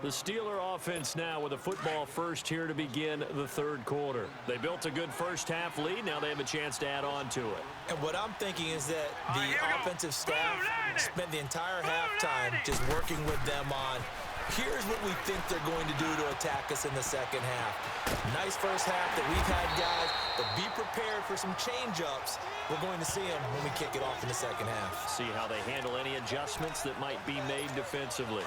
The Steeler offense now with a football first here to begin the third quarter. They built a good first half lead. Now they have a chance to add on to it. And what I'm thinking is that the offensive staff spent the entire halftime just working with them on, here's what we think they're going to do to attack us in the second half. Nice first half that we've had, guys, but be prepared for some change-ups. We're going to see them when we kick it off in the second half. See how they handle any adjustments that might be made defensively.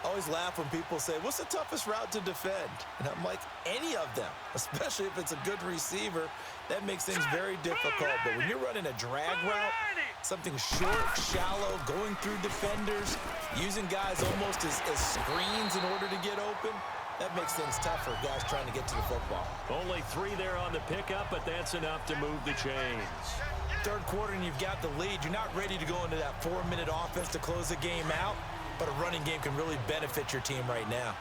I always laugh when people say, what's the toughest route to defend? And I'm like, any of them, especially if it's a good receiver. That makes things very difficult. But when you're running a drag route, something short, shallow, going through defenders, using guys almost as screens in order to get open, that makes things tougher, guys trying to get to the football. Only 3 there on the pickup, but that's enough to move the chains. Third quarter and you've got the lead. You're not ready to go into that 4-minute offense to close the game out. But a running game can really benefit your team right now.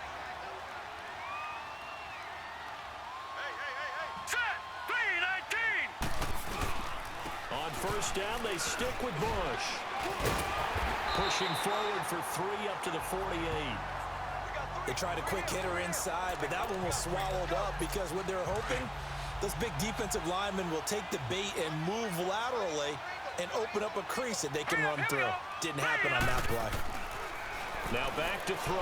On first down, they stick with Bush. Pushing forward for 3 up to the 48. They tried a quick hitter inside, but that one was swallowed up because what they're hoping, those big defensive linemen will take the bait and move laterally and open up a crease that they can run through. Didn't happen on that play. Now back to throw.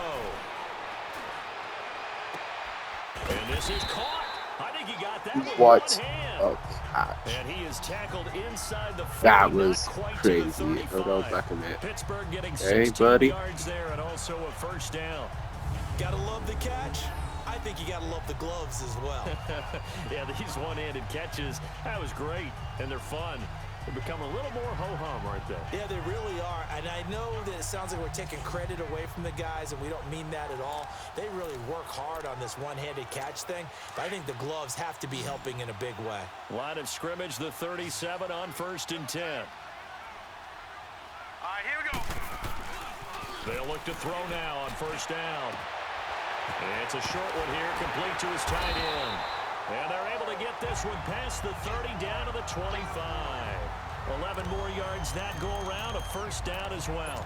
And this is caught. I think he got that with one hand. Oh, gosh. And he is tackled inside the 40, that was crazy. Hold on back a minute. Pittsburgh getting hey, 16 buddy. yards there and also a first down. Gotta love the catch. I think you gotta love the gloves as well. Yeah, these one-handed catches, that was great, and they're fun. They become a little more ho-hum, aren't they? Yeah, they really are. And I know that it sounds like we're taking credit away from the guys, and we don't mean that at all. They really work hard on this one-handed catch thing, but I think the gloves have to be helping in a big way. Line of scrimmage, the 37 on 1st and 10. All right, here we go. They'll look to throw now on first down. It's a short one here, complete to his tight end. And they're able to get this one past the 30 down to the 25. 11 more yards that go around, a first down as well.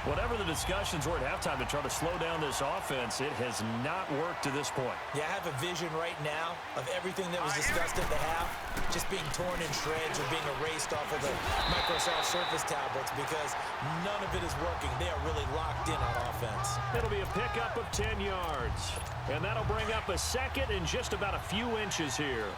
Whatever the discussions were at halftime to try to slow down this offense, it has not worked to this point. Yeah, I have a vision right now of everything that was discussed at the half just being torn in shreds or being erased off of the Microsoft Surface tablets because none of it is working. They are really locked in on offense. It'll be a pickup of 10 yards. And that'll bring up a second in just about a few inches here.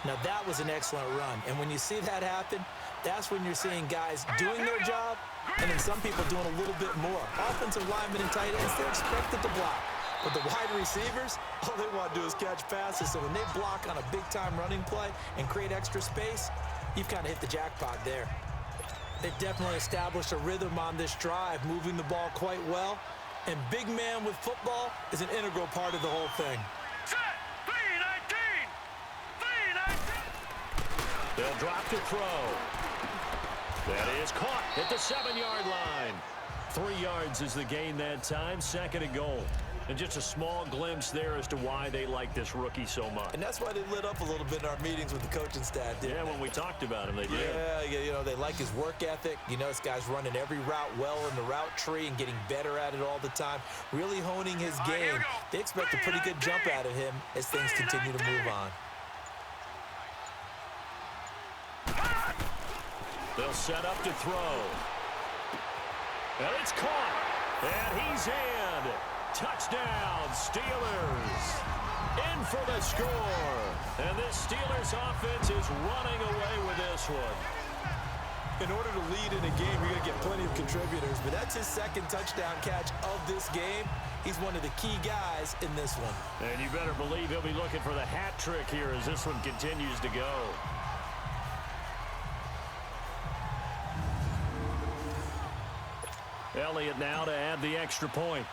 Now, that was an excellent run. And when you see that happen, that's when you're seeing guys doing their job and then some people doing a little bit more. Offensive linemen and tight ends, they're expected to block. But the wide receivers, all they want to do is catch passes. So when they block on a big-time running play and create extra space, you've kind of hit the jackpot there. They've definitely established a rhythm on this drive, moving the ball quite well. And big man with football is an integral part of the whole thing. They'll drop to throw. That is caught at the 7-yard line. 3 yards is the gain that time, 2nd and goal. And just a small glimpse there as to why they like this rookie so much. And that's why they lit up a little bit in our meetings with the coaching staff, didn't they? When we talked about him, they did. Yeah, you know, they like his work ethic. You know, this guy's running every route well in the route tree and getting better at it all the time, really honing his game. They expect a pretty good jump out of him as things continue to move on. They'll set up to throw. And it's caught. And he's in. Touchdown, Steelers. In for the score. And this Steelers offense is running away with this one. In order to lead in a game, you're going to get plenty of contributors, but that's his 2nd touchdown catch of this game. He's one of the key guys in this one. And you better believe he'll be looking for the hat trick here as this one continues to go. Elliott now to add the extra point.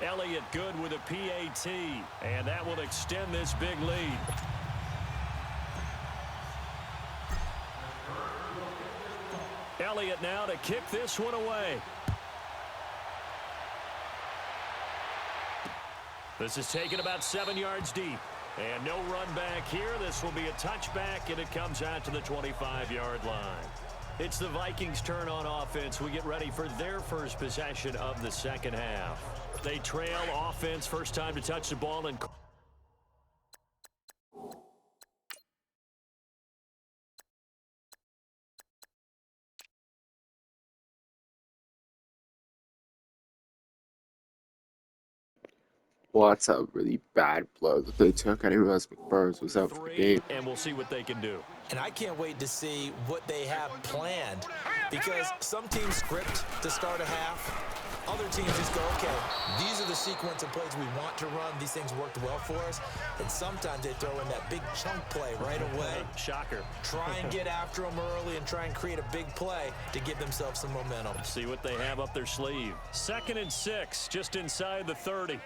Elliott good with a PAT, and that will extend this big lead. Elliott now to kick this one away. This is taken about 7 yards deep. And no run back here. This will be a touchback, and it comes out to the 25-yard line. It's the Vikings' turn on offense. We get ready for their first possession of the second half. They trail offense, first time to touch the ball. And Well, that's a really bad blow that they took. I didn't realize McBurns was out for the game. and we'll see what they can do. And I can't wait to see what they have planned, because some teams script to start a half. Other teams just go, okay, these are the sequence of plays we want to run. These things worked well for us. And sometimes they throw in that big chunk play right away. Shocker. Try and get after them early and try and create a big play to give themselves some momentum. See what they have up their sleeve. 2nd and 6, just inside the 30.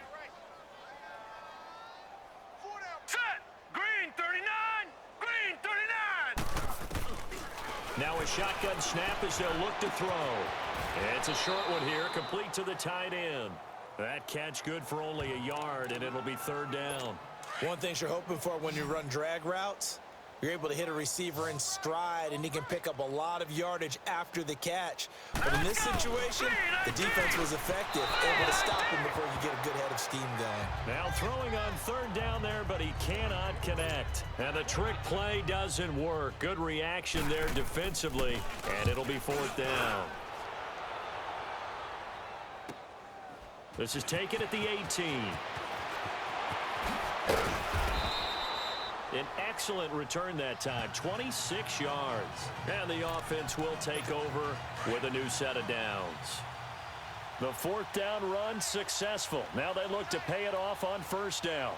Now a shotgun snap as they'll look to throw. It's a short one here, complete to the tight end. That catch good for only a yard, and it'll be 3rd down. One thing you're hoping for when you run drag routes, you're able to hit a receiver in stride, and he can pick up a lot of yardage after the catch. But in this situation, the defense was effective, able to stop him before you get a good head of steam going. Now throwing on 3rd down there, but he cannot connect. And the trick play doesn't work. Good reaction there defensively, and it'll be 4th down. This is taken at the 18. An excellent return that time, 26 yards. And the offense will take over with a new set of downs. The 4th down run successful. Now they look to pay it off on 1st down.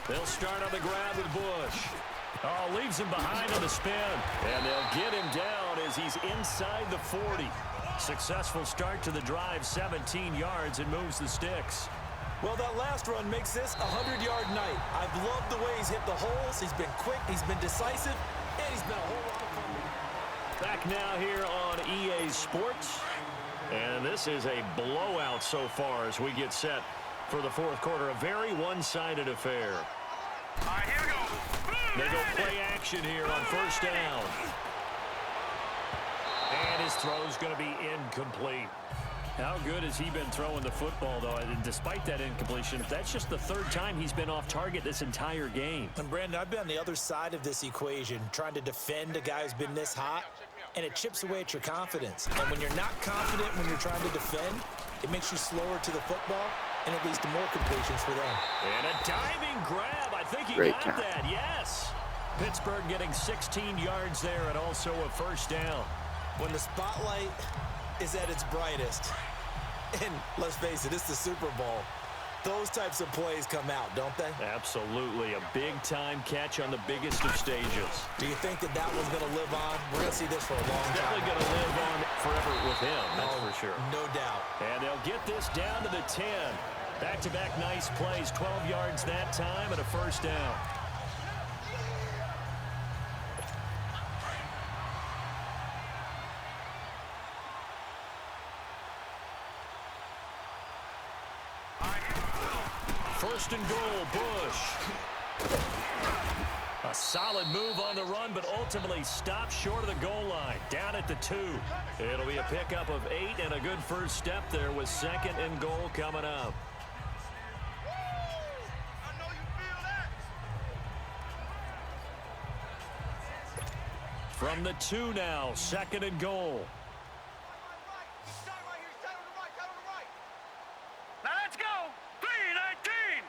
They'll start on the grab with Bush. Oh, leaves him behind on the spin. And they'll get him down as he's inside the 40. Successful start to the drive, 17 yards, and moves the sticks. Well, that last run makes this a 100-yard night. I've loved the way he's hit the holes. He's been quick, he's been decisive, and he's been a whole lot of fun. Back now here on EA Sports. And this is a blowout so far as we get set for the 4th quarter. A very one-sided affair. All right, here we go. They go play action here on 1st down. And his throw's going to be incomplete. How good has he been throwing the football, though? And despite that incompletion, that's just the 3rd time he's been off target this entire game. And, Brandon, I've been on the other side of this equation, trying to defend a guy who's been this hot, and it chips away at your confidence. And when you're not confident when you're trying to defend, it makes you slower to the football, and it leads to more completions for them. And a diving grab. I think he Great got catch. that, yes. Pittsburgh getting 16 yards there and also a 1st down. When the spotlight is at its brightest, and let's face it, it's the Super Bowl, those types of plays come out, don't they? Absolutely. A big-time catch on the biggest of stages. Do you think that one's going to live on? We're going to see this for a long time. Definitely going to live on forever with him, that's Oh, for sure. No doubt. And they'll get this down to the 10. Back-to-back nice plays, 12 yards that time and a 1st down. First and goal, Bush. A solid move on the run, but ultimately stopped short of the goal line, down at the 2. It'll be a pickup of 8 and a good first step there with 2nd and goal coming up. From the 2 now, 2nd and goal. Now let's go. 3-19.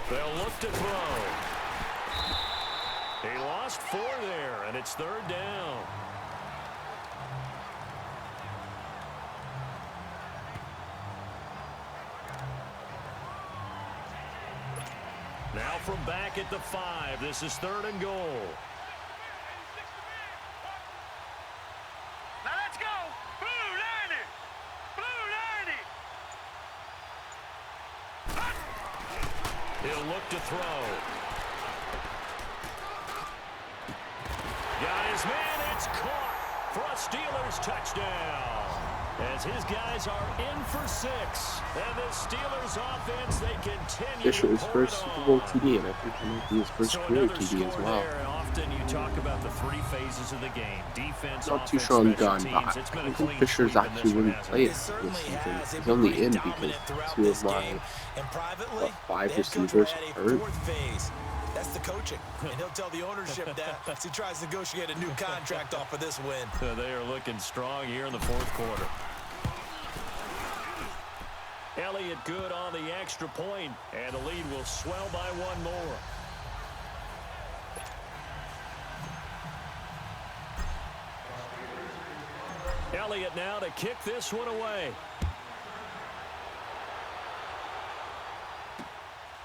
They'll look to throw. He lost 4 there, and it's 3rd down. Now from back at the 5, this is 3rd and goal. Now let's go. Blue 90. Blue 90. He'll look to throw. Got his man. It's caught for a Steelers touchdown. as his guys are in for 6. And the Steelers offense, they continue Fisher's to pour first it Super Bowl on. TD, and I think that might be his first So career another TD as score well. there, and often you talk about the 3 phases of the game. Defense, Not too offense, sure on special Gun, teams. but It's I been a don't think clean Fisher's sweep in this actually one, really hasn't played it? It certainly this season. has. They've He's been only pretty in dominant because throughout 2 this of my game. And privately, 5 the head coach receivers will add a hurt. 4th phase. That's the coaching. And he'll tell the ownership that as he tries to negotiate a new contract off of this win. They are looking strong here in the 4th quarter. Elliott good on the extra point, and the lead will swell by 1 more. Elliott now to kick this one away.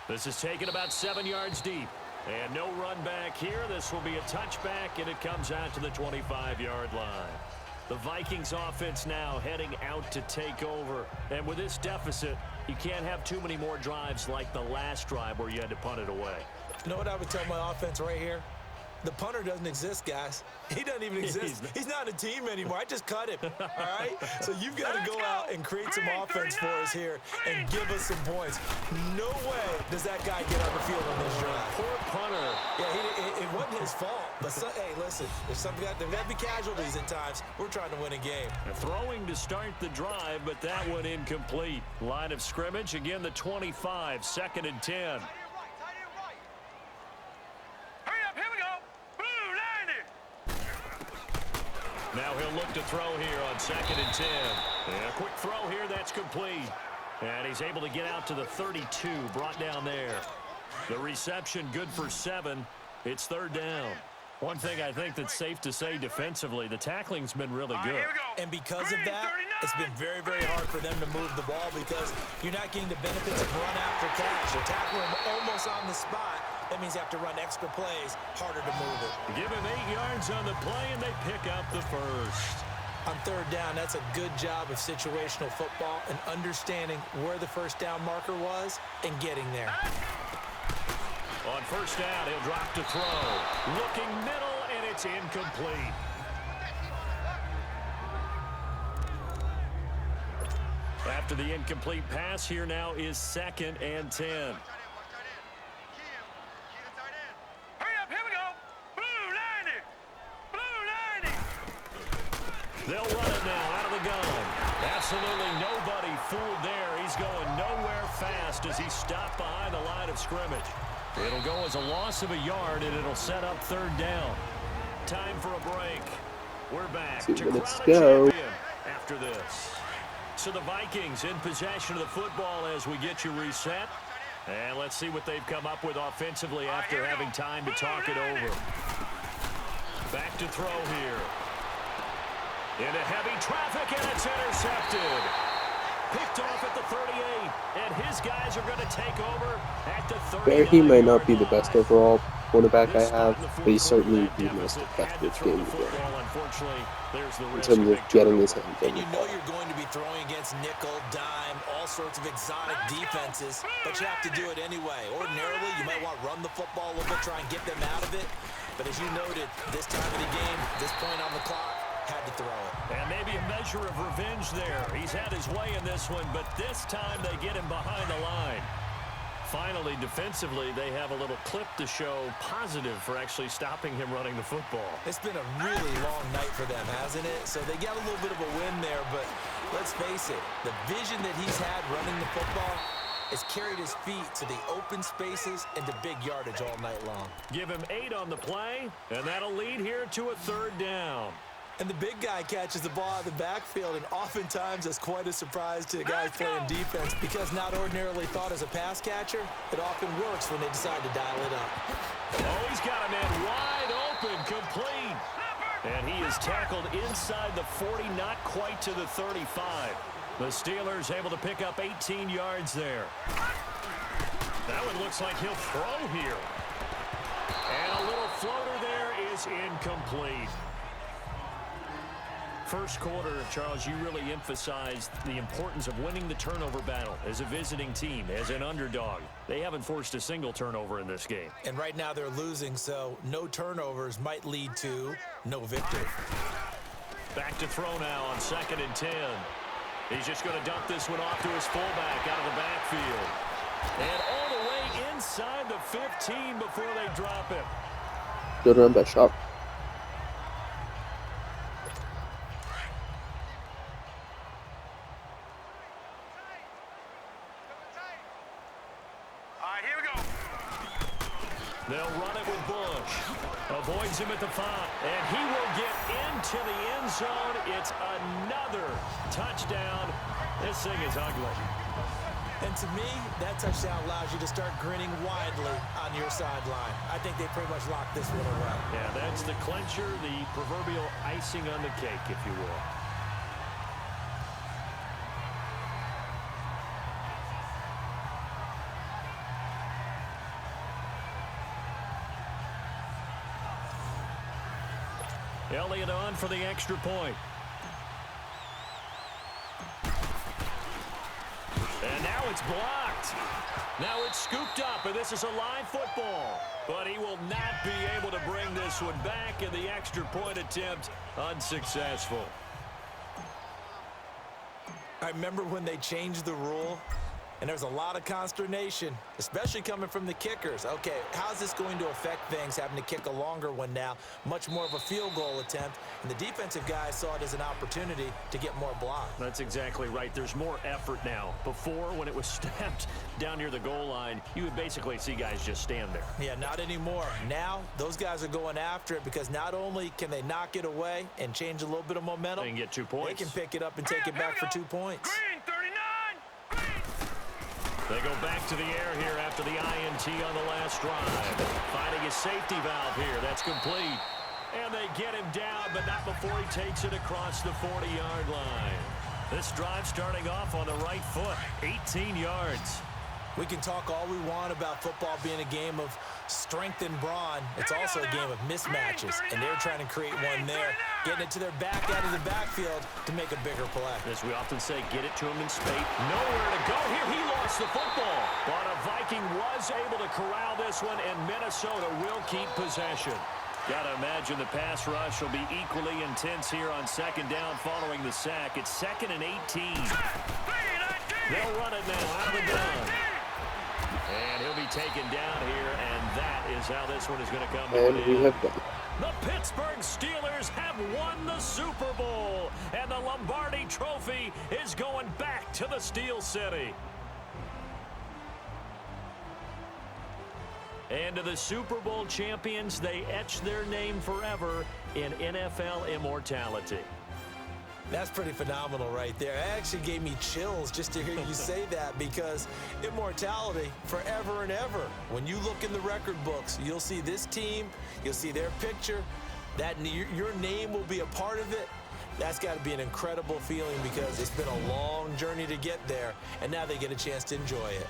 This is taken about 7 yards deep. And no run back here. This will be a touchback, and it comes out to the 25-yard line. The Vikings offense now heading out to take over. And with this deficit, you can't have too many more drives like the last drive where you had to punt it away. You know what I would tell my offense right here? The punter doesn't exist, guys. He doesn't even exist. He's not a team anymore. I just cut him, all right? So you've got to go out and create some offense for us here and give us some points. No way does that guy get on the field on this drive. Poor punter. Yeah, it wasn't his fault. But, hey, listen, there's got to be casualties at times. We're trying to win a game. Throwing to start the drive, but that one incomplete. Line of scrimmage, again the 25, 2nd and 10. Now he'll look to throw here on 2nd and 10. And a quick throw here, that's complete. And he's able to get out to the 32, brought down there. The reception good for 7. It's 3rd down. One thing I think that's safe to say defensively, the tackling's been really good. And because of that, it's been very, very hard for them to move the ball because you're not getting the benefits of run after catch. You're tackling them almost on the spot. That means you have to run extra plays, harder to move it. Give him 8 yards on the play, and they pick up the first. On 3rd down, that's a good job of situational football and understanding where the first down marker was and getting there. On 1st down, he'll drop to throw. Looking middle, and it's incomplete. After the incomplete pass, here now is 2nd and 10. They'll run it now out of the gun. Absolutely nobody fooled there. He's going nowhere fast as he stopped behind the line of scrimmage. It'll go as a loss of a yard, and it'll set up 3rd down. Time for a break. We're back to crown a champion after this. So the Vikings in possession of the football as we get you reset. And let's see what they've come up with offensively after having time to talk it over. Back to throw here. Into heavy traffic, and it's intercepted. Picked off at the 38, and his guys are going to take over at the 39. He might not be the best overall quarterback I have, but he's certainly the most effective game to play in terms of getting his hands on And the you know you're going to be throwing against nickel, dime, all sorts of exotic defenses, but you have to do it anyway. Ordinarily, you might want to run the football a little bit, try and get them out of it. But as you noted, this time of the game, this point on the clock, had to throw it. And maybe a measure of revenge there. He's had his way in this one, but this time they get him behind the line. Finally, defensively, they have a little clip to show positive for actually stopping him running the football. It's been a really long night for them, hasn't it? So they got a little bit of a win there, but let's face it, the vision that he's had running the football has carried his feet to the open spaces and to big yardage all night long. Give him 8 on the play, and that'll lead here to a 3rd down. And the big guy catches the ball out of the backfield, and oftentimes that's quite a surprise to the guys playing defense because not ordinarily thought as a pass catcher, it often works when they decide to dial it up. Oh, he's got a man wide open, complete. And he is tackled inside the 40, not quite to the 35. The Steelers able to pick up 18 yards there. That one looks like he'll throw here. And a little floater there is incomplete. First quarter, Charles, you really emphasized the importance of winning the turnover battle as a visiting team, as an underdog. They haven't forced a single turnover in this game. And right now they're losing, so no turnovers might lead to no victory. Back to throw now on 2nd and 10. He's just going to dump this one off to his fullback out of the backfield. And all the way inside the 15 before they drop him. Good run by Sharp. All right, here we go. They'll run it with Bush. Avoids him at the 5. And he will get into the end zone. It's another touchdown. This thing is ugly. And to me, that touchdown allows you to start grinning widely on your sideline. I think they pretty much locked this one away. Yeah, that's the clincher, the proverbial icing on the cake, if you will. Elliott on for the extra point. And now it's blocked. Now it's scooped up, and this is a live football. But he will not be able to bring this one back, and the extra point attempt unsuccessful. I remember when they changed the rule, and there's a lot of consternation, especially coming from the kickers. Okay, how's this going to affect things, having to kick a longer one now, much more of a field goal attempt, and the defensive guys saw it as an opportunity to get more blocks. That's exactly right. There's more effort now. Before, when it was snapped down near the goal line, you would basically see guys just stand there. Yeah, not anymore. Now, those guys are going after it because not only can they knock it away and change a little bit of momentum, They can get 2 points. they can pick it up and take it back for 2 points. Green, 39. Green. They go back to the air here after the INT on the last drive. Finding his safety valve here. That's complete. And they get him down, but not before he takes it across the 40-yard line. This drive starting off on the right foot. 18 yards. We can talk all we want about football being a game of strength and brawn. It's also a game of mismatches, and they're trying to create one there, getting it to their back out of the backfield to make a bigger play. As we often say, get it to him in spate. Nowhere to go here. He lost the football. But a Viking was able to corral this one, and Minnesota will keep possession. Got to imagine the pass rush will be equally intense here on second down following the sack. It's 2nd and 18. They'll run it now out of the gun. And he'll be taken down here, and that is how this one is going to come to an And we end. have done. The Pittsburgh Steelers have won the Super Bowl, and the Lombardi Trophy is going back to the Steel City. And to the Super Bowl champions, they etch their name forever in NFL immortality. That's pretty phenomenal right there. It actually gave me chills just to hear you say that, because immortality forever and ever. When you look in the record books, you'll see this team, you'll see their picture, that your name will be a part of it. That's got to be an incredible feeling, because it's been a long journey to get there, and now they get a chance to enjoy it.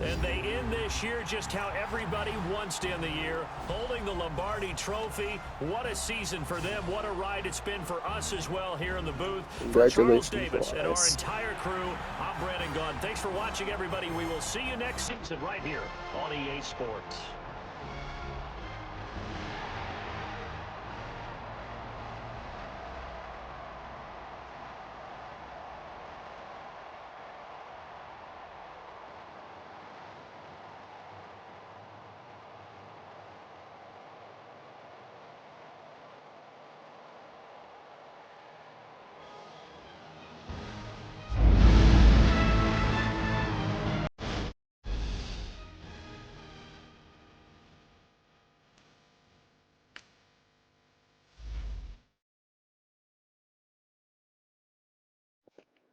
And they end this year just how everybody wants to end the year, holding the Lombardi Trophy. What a season for them. What a ride it's been for us as well here in the booth. For Charles Davis and our entire crew, I'm Brandon Gunn. Thanks for watching, everybody. We will see you next season right here on EA Sports.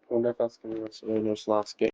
I wonder if that's going to be this last game.